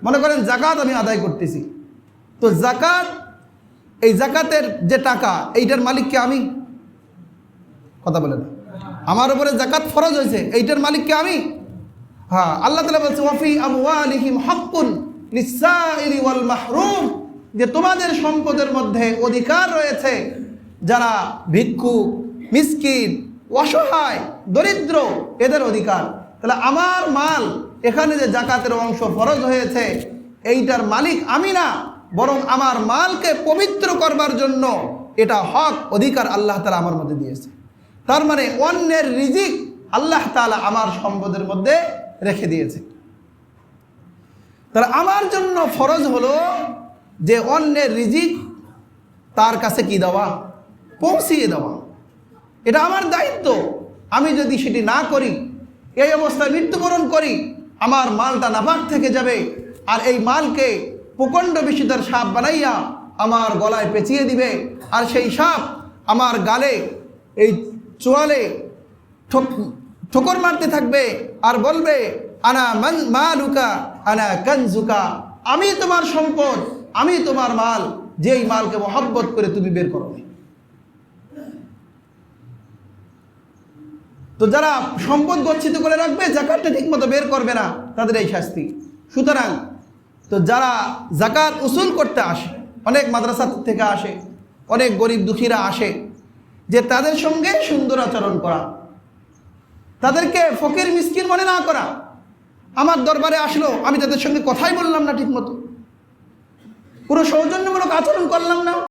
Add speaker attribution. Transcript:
Speaker 1: মনে করেন জাকাত আমি আদায় করতেছি, তো জাকাত, এই জাকাতের যে টাকা, এইটার মালিক কে আমি? কথা বলেন, আমার উপরে জাকাত ফরজ হয়েছে, এইটার মালিক কে আমি? হ্যাঁ, আল্লাহ তাআলা বলছে ওয়াফি আমওয়ালিহিম হাক্কুন লিসসাইলি ওয়াল মাহরুম, যে তোমাদের সম্পদের মধ্যে অধিকার রয়েছে যারা ভিক্ষুক, মিসকিন, অসহায়, দরিদ্র, এদের অধিকার। তাহলে আমার মাল, এখানে যে জাকাতের অংশ ফরজ হয়েছে, এইটার মালিক আমি না, বরং আমার মালকে পবিত্র করবার জন্য এটা হক, অধিকার আল্লাহ তাআলা আমার মধ্যে দিয়েছে। তার মানে অন্যের রিজিক আল্লাহ তাআলা আমার সম্পদের মধ্যে রেখে দিয়েছে। তাহলে আমার জন্য ফরজ হলো যে অন্যের রিজিক তার কাছে কি দেওয়া? পৌঁছিয়ে দেওয়া। এটা আমার দায়িত্ব। আমি যদি সেটি না করি, এই অবস্থায় মৃত্যুবরণ করি, আমার মালটা নাপাক থেকে যাবে, আর এই মালকে প্রকাণ্ড বিষধর সাপ বানাইয়া আমার গলায় পেঁচিয়ে দিবে, আর সেই সাপ আমার গালে, এই চোয়ালে ঠোকর মারতে থাকবে আর বলবে আনা মালুকা আনা কানজুকা, আমি তোমার সম্পদ, আমি তোমার মাল, যেই মালকে মহব্বত করে তুমি বের করো। তো যারা সম্পদ গচ্ছিত করে রাখবে, জাকাতটা ঠিক মতো বের করবে না, তাদের এই শাস্তি। সুতরাং তো যারা জাকাত উসুল করতে আসে, অনেক মাদ্রাসা থেকে আসে, অনেক গরিব দুঃখীরা আসে, যে তাদের সঙ্গে সুন্দর আচরণ করা, তাদেরকে ফকির মিসকিন মনে না করা। আমার দরবারে আসলো, আমি তাদের সঙ্গে কথাই বললাম না ঠিক মতো, পুরো সৌজন্যমূলক আচরণ করলাম না,